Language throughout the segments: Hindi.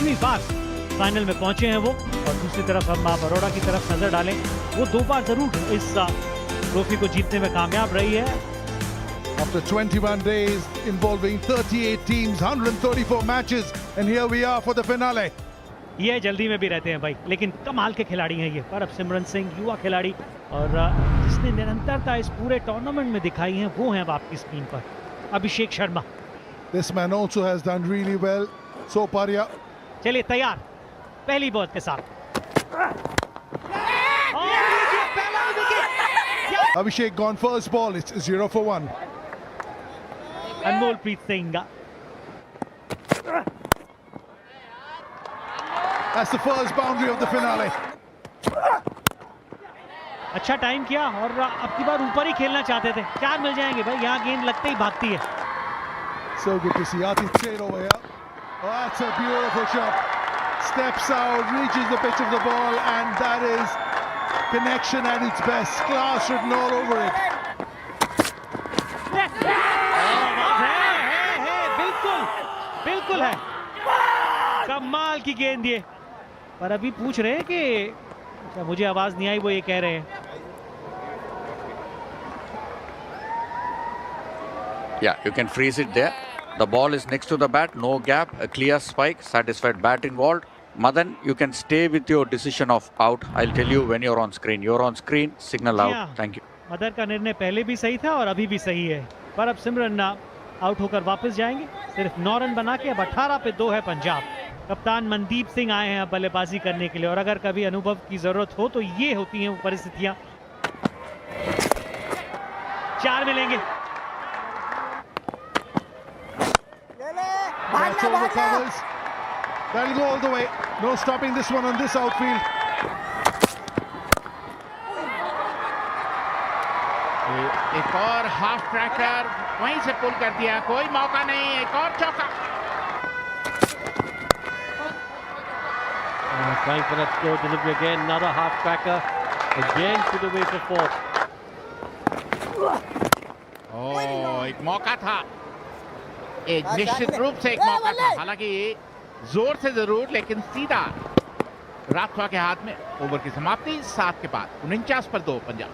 5वीं बार फाइनल में पहुंचे हैं वो। और दूसरी तरफ हम बड़ौदा की तरफ नजर डालें, वो 2 बार जरूर इस ट्रॉफी को जीतने में कामयाब रही है। After 21 days involving 38 teams, 134 matches, and here we are for the finale. ये जल्दी में भी रहते हैं भाई, लेकिन कमाल के खिलाड़ी हैं ये। पर सिमरन सिंह युवा खिलाड़ी, और जिसने निरंतरता इस पूरे टूर्नामेंट में दिखाई है वो हैं आपकी स्क्रीन पर Abhishek Sharma. This man also has done really well. So Paria. चलिए तैयार पहली बॉल के साथ। Abhishek gone first ball. It's 0 for 1. Anmol Preet Singh, That's the first boundary of the finale. अच्छा टाइम किया, और अब की बार ऊपर ही खेलना चाहते थे। 4 मिल जाएंगे भाई, यहाँ गेंद लगते ही भागती है। So good to see Atif Chain over here. Oh, that's a beautiful shot. Steps out, reaches the pitch of the ball, and that is connection at its best. Class written all over it. बिल्कुल है, कमाल की गेंद ये। पर अभी पूछ रहे हैं कि क्या मुझे आवाज नहीं आई, वो ये कह रहे हैं। Yeah, you can freeze it there. The ball is next to the bat, no gap, a clear spike, satisfied bat involved. Madan, you can stay with your decision of out. I'll tell you when you're on screen. You're on screen, signal out. Thank you. Mother का निर्णय पहले भी सही था और अभी भी सही है। पर अब सिमरन आउट होकर वापस जाएंगे। सिर्फ 9 रन बना के अब 18 पे 2 है पंजाब। कप्तान मनदीप सिंह आए हैं बल्लेबाजी करने के लिए, और अगर कभी अनुभव की जरूरत हो तो ये होती हैं वो परिस्थितियां। 4 मिलेंगे। That'll go all the way. No stopping this one on this outfield. एक और हाफ ट्रैकर वहीं से पुल कर दिया, कोई मौका नहीं, एक और चौका। Trying for that slow delivery again, another half cracker, again to the way for 4. एक मौका था, एक निश्चित रूप से एक मौका था, हालांकि जोर से जरूर, लेकिन सीधा राठवा के हाथ में। ओवर की समाप्ति 7 के बाद 49 पर 2 पंजाब।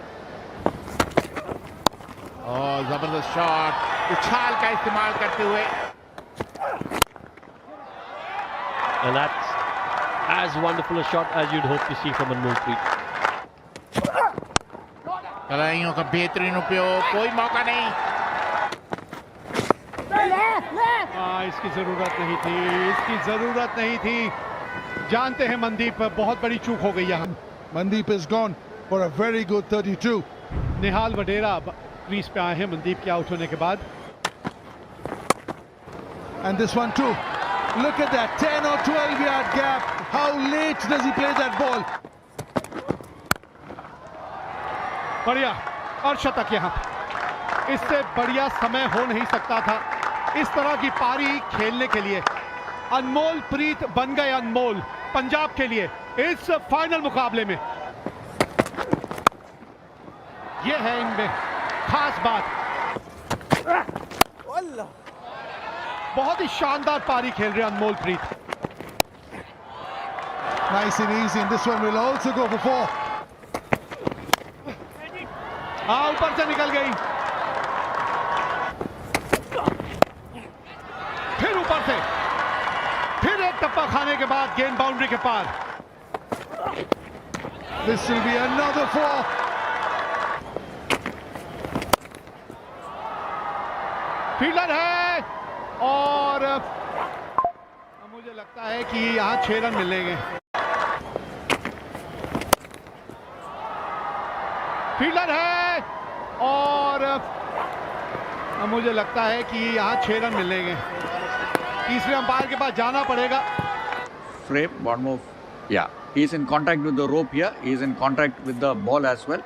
जबरदस्त शॉट, उछाल का इस्तेमाल करते हुए। And that's as wonderful a shot as you'd hope to see from Anmolpreet. खिलाड़ियों का बेहतरीन उपयोग, कोई मौका नहीं। इसकी जरूरत नहीं थी, इसकी जरूरत नहीं थी। जानते हैं मनदीप, बहुत बड़ी चूक हो गई यहाँ। Mandeep is gone for a very good 32. Nehal Wadhera crease पे आए हैं मनदीप के आउट होने के बाद। And this one too. Look at that 10 or 12 yard gap. How late does he play that ball? बढ़िया, और शतक यहाँ। इससे बढ़िया समय हो नहीं सकता था इस तरह की पारी खेलने के लिए। अनमोल प्रीत बन गए अनमोल पंजाब के लिए इस फाइनल मुकाबले में। यह है इनमें खास बात। बहुत ही शानदार पारी खेल रहे अनमोल प्रीत। Nice and easy, and this one will also go for 4. हाँ, ऊपर से निकल गई, फिर ऊपर से, फिर एक टप्पा खाने के बाद गेंद बाउंड्री के पार। This will be another 4. Fielder है, और मुझे लगता है कि यहाँ 6 रन मिलेंगे। फील्डर है, और मुझे लगता है कि यहाँ 6 रन मिलेंगे। तीसरे अंपायर के पास जाना पड़ेगा। Frame, one more. Yeah, he's in contact with the rope here. He's in contact with the ball as well.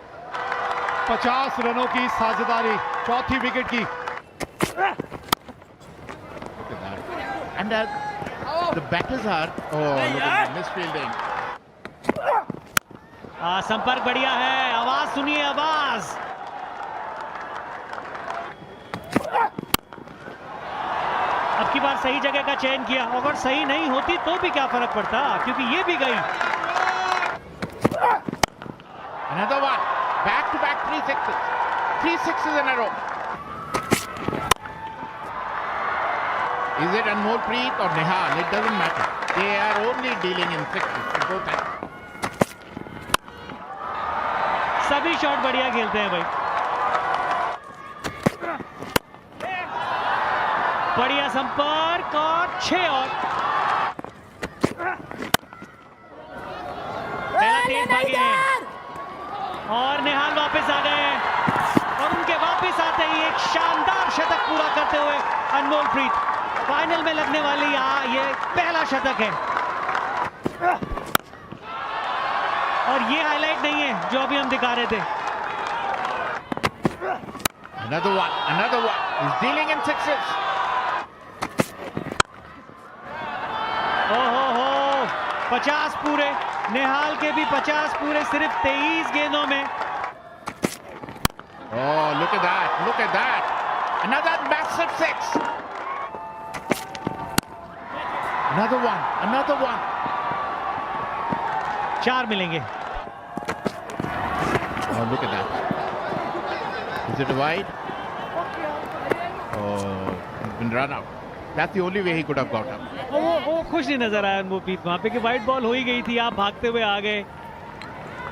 50 रनों की साझेदारी, चौथी विकेट की। And the batters are, look at the misfielding. संपर्क बढ़िया है, आवाज सुनिए, आवाज। अब की बार सही जगह का चयन किया, अगर सही नहीं होती तो भी क्या फर्क पड़ता, क्योंकि ये भी गई। Another one. Back to back 3 sixes. 3 sixes in a row. Is it Anmol Preet or Nihal? It doesn't matter. They are only dealing in sixes for both ends. सभी शॉट बढ़िया खेलते हैं भाई। बढ़िया संपर्क और 6 और पहला तेज भागे हैं और निहाल वापस आ गए हैं और उनके वापस आते ही एक शानदार शतक पूरा करते हुए अनमोल प्रीत फाइनल में लगने वाली ये पहला शतक है। और ये हाईलाइट नहीं है जो अभी हम दिखा रहे थे। Another one. He's dealing in sixes. ओहो 50 पूरे, निहाल के भी 50 पूरे सिर्फ 23 गेंदों में। Oh, look at that. Another massive six. Another one. 4 मिलेंगे। Oh, look at that. Is it wide? Oh, he's been run out. That's the only way he could have got up. वो खुश नहीं नजर आया अनमोल प्रीत वहां पे कि वाइट बॉल हो ही गई थी, आप भागते हुए आ गए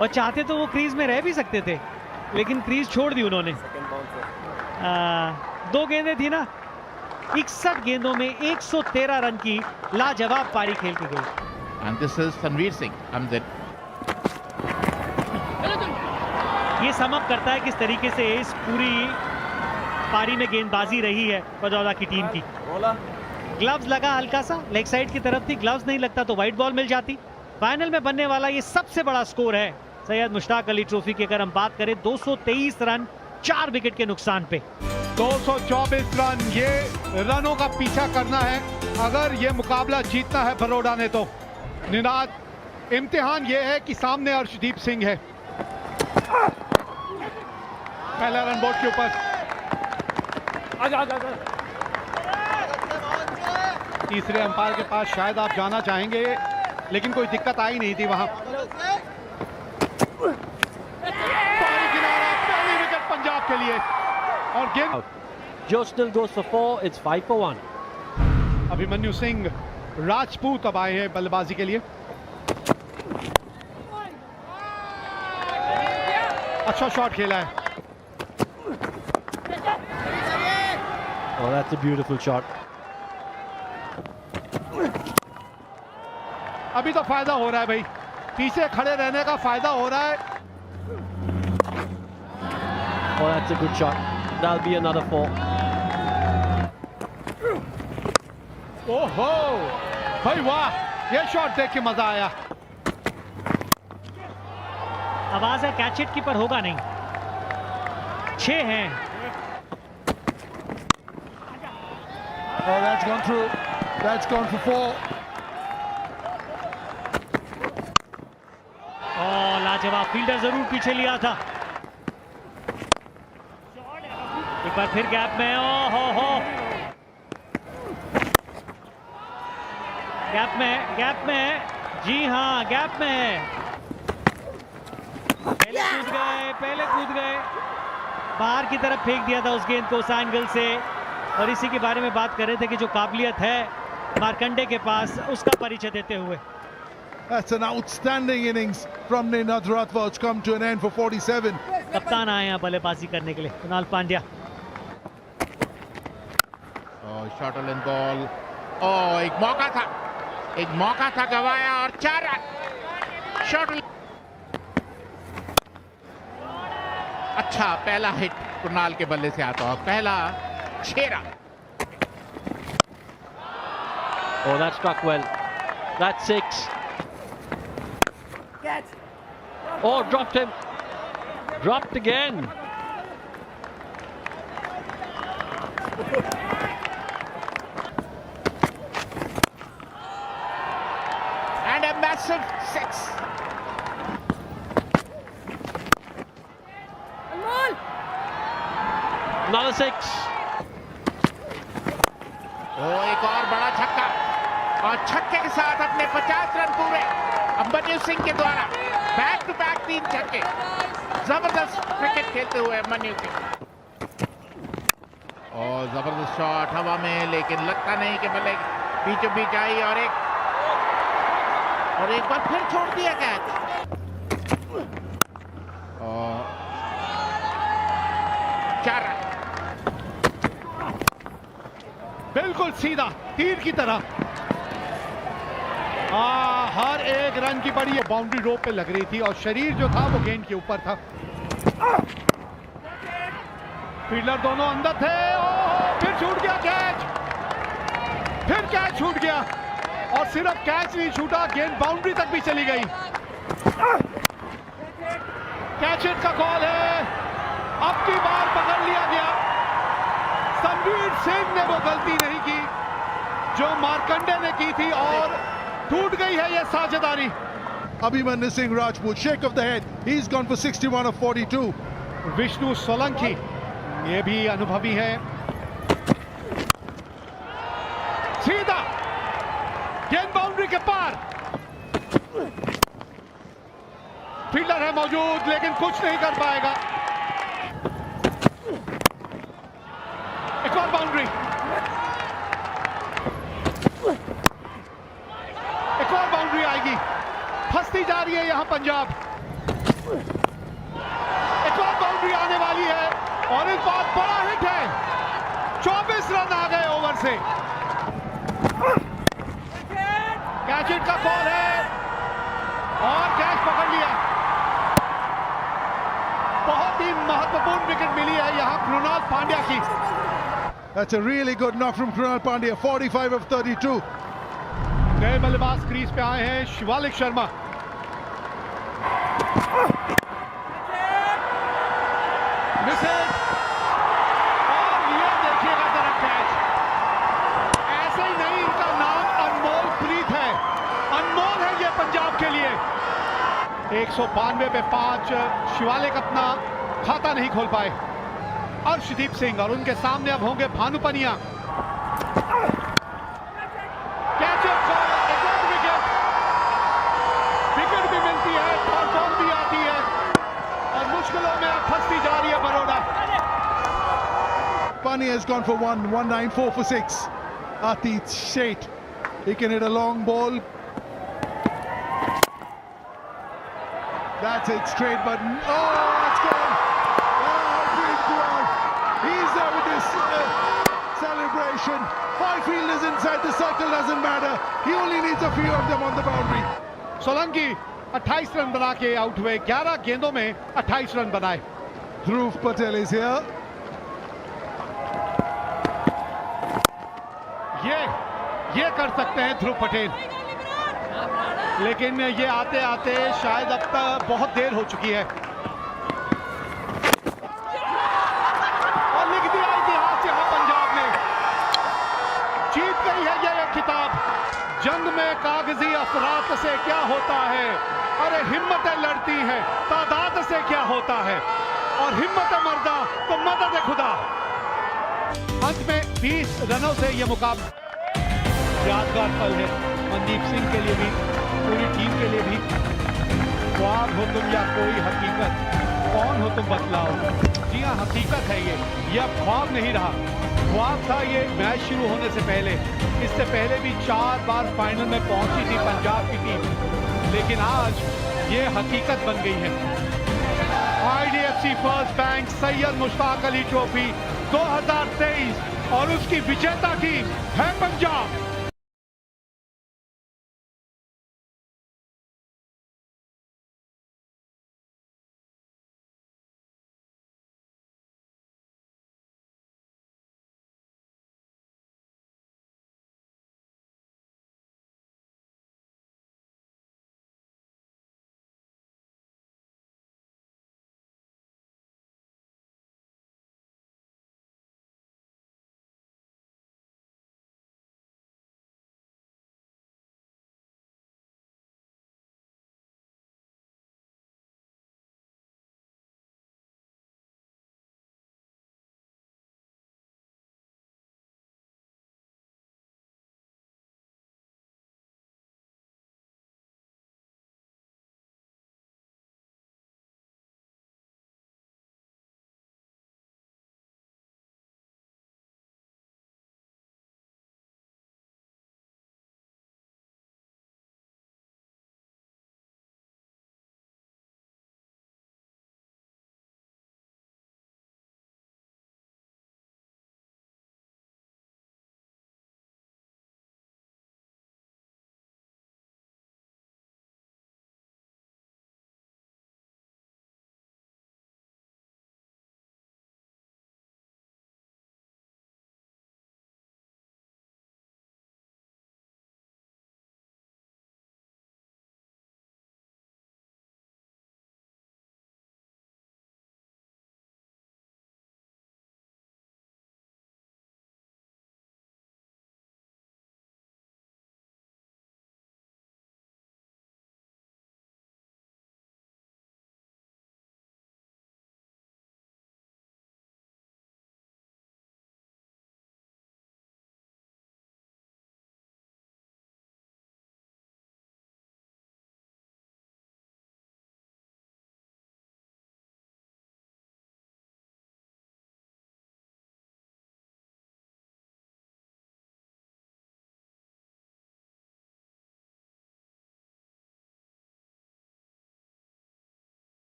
और चाहते तो वो क्रीज में रह भी सकते थे, लेकिन क्रीज छोड़ दी उन्होंने। 2 गेंदें थी ना, 61 गेंदों में 113 रन की लाजवाब पारी खेल के गई। And this is Tanveer Singh comes in. ये समअप करता है किस तरीके से इस पूरी पारी में गेंदबाजी रही है बड़ौदा की टीम की। ग्लव्स लगा हल्का सा, लेग साइड की तरफ थी, ग्लव्स नहीं लगता तो वाइट बॉल मिल जाती। फाइनल में बनने वाला ये सबसे बड़ा स्कोर है सैयद मुश्ताक अली ट्रॉफी की। अगर हम बात करें 223 रन 4 विकेट के नुकसान पे। 224 रन, ये रनों का पीछा करना है अगर ये मुकाबला जीतना है बड़ौदा ने तो। निनाद, इम्तिहान ये है कि सामने अर्शदीप सिंह है। पहला रन बोर्ड के ऊपर, तीसरे अंपायर के पास शायद आप जाना चाहेंगे, लेकिन कोई दिक्कत आई नहीं थी वहां। पहली विकेट पंजाब के लिए और गेंद Joe still goes for 4. It's 5 for 1. Abhimanyu Singh Rajput अब आए हैं बल्लेबाजी के लिए। अच्छा शॉट खेला है। Oh, that's a beautiful shot. अभी तो फायदा हो रहा है भाई, पीछे खड़े रहने का फायदा हो रहा है। Oh, that's a good shot. That'll be another 4. ओहो भाई वाह, ये शॉट देख के मजा आया। आवाज है कैच इट कीपर होगा नहीं। 6 हैं। Oh, that's gone through. That's gone for 4. लाजवाब, फील्डर जरूर पीछे लिया था। एक बार फिर गैप में, हो गैप में जी हाँ, गैप में है। पहले कूद गए, बाहर की तरफ फेंक दिया था उस गेंद को उस एंगल से। और इसी के बारे में बात कर रहे थे कि जो काबिलियत है मार्कंडे के पास, उसका परिचय देते हुए। That's an outstanding innings from Ninad Ratva. It's come to an end for 47. कप्तान आए हैं बल्लेबाजी करने के लिए, Kunal Pandya. Shot on ball. एक मौका था गवाया और 4 रन। शॉट अच्छा, पहला हिट कुणाल के बल्ले से आता है, पहला 6 run. Oh, that struck well. That's 6. Oh, dropped him. Dropped again. And a massive 6. Another 6. एक और बड़ा छक्का और छक्के के साथ अपने 50 रन पूरे अमनदीप सिंह के द्वारा। बैक टू बैक 3 छक्के, जबरदस्त क्रिकेट खेलते हुए मन्यू के। और जबरदस्त शॉट हवा में, लेकिन लगता नहीं कि बल्ले बीचों बीच आई और एक बार फिर छोड़ दिया कैच। और 4 रन, बिल्कुल सीधा तीर की तरह। हर एक रन की बड़ी बाउंड्री रोप पे लग रही थी और शरीर जो था वो गेंद के ऊपर था। फील्डर दोनों अंदर थे। फिर छूट गया कैच, फिर कैच छूट गया और सिर्फ कैच नहीं छूटा, गेंद बाउंड्री तक भी चली गई। कैच हिट का कॉल है, अब की बार पकड़ लिया गया। संवीर सिंह ने वो गलती नहीं की जो मार्कंडे ने की थी और टूट गई है ये साझेदारी। Abhimanyu Singh Rajput, shake of the head. He's gone for 61 of 42. Vishnu Solanki ये भी अनुभवी है। सीधा गेंद बाउंड्री के पार, फील्डर है मौजूद लेकिन कुछ नहीं कर पाएगा। एक और बाउंड्री, एक और बाउंड्री आएगी। फंसती जा रही है यहां पंजाब। एक और बाउंड्री आने वाली है और इस बार बड़ा हिट है। 24 रन आ गए ओवर से। कैच हिट का कॉल है और कैच पकड़ लिया। बहुत ही महत्वपूर्ण विकेट मिली है यहां कृणाल पांड्या की। That's a really good knock from Krunal Pandya, 45 of 32. नए बल्लेबाज क्रीज पे आए हैं शिवालिक शर्मा। मिसेज और ये देखिएगा जरा कैच। ऐसे ही नहीं, इनका नाम अनमोल प्रीत है। अनमोल है ये पंजाब के लिए। 192 पे 5, शिवालिक अपना खाता नहीं खोल पाए। अर्शदीप सिंह और उनके सामने अब होंगे भानु पनिया। विकेट भी मिलती है और बॉल भी आती है और मुश्किलों में अब फंसती जा रही है Baroda. Pani has gone for 194 for 6. Atit Sheth, he can hit a long ball. That's it, straight button. Oh, it's gone. He's there with this celebration. 5 fielders inside the circle, doesn't matter. He only needs a few of them on the boundary. Solanki 28 run बना के आउट हुए। 11 गेंदों में 28 रन बनाए। Dhruv Patel is here. ये कर सकते हैं ध्रुव पटेल, लेकिन ये आते आते शायद अब तक बहुत देर हो चुकी है। और लिख दिया इतिहास यहां पंजाब ने। जीत गई है ये खिताब। जंग में कागजी अफरात से क्या होता है, अरे हिम्मतें लड़ती हैं, तादाद से क्या होता है, और हिम्मत मर्दा तो मदद खुदा। अंत में 20 रनों से ये मुकाबला यादगार पल है मनदीप सिंह के लिए भी, पूरी टीम के लिए भी। ख्वाब हो तुम या कोई हकीकत, कौन हो तुम बतलाओ। जी हाँ, हकीकत है ये अब ख्वाब नहीं रहा। ख्वाब था ये मैच शुरू होने से पहले। इससे पहले भी 4 बार फाइनल में पहुंची थी पंजाब की टीम, लेकिन आज ये हकीकत बन गई है। IDFC first bank Syed Mushtaq Ali trophy 2023 और उसकी विजेता टीम है पंजाब।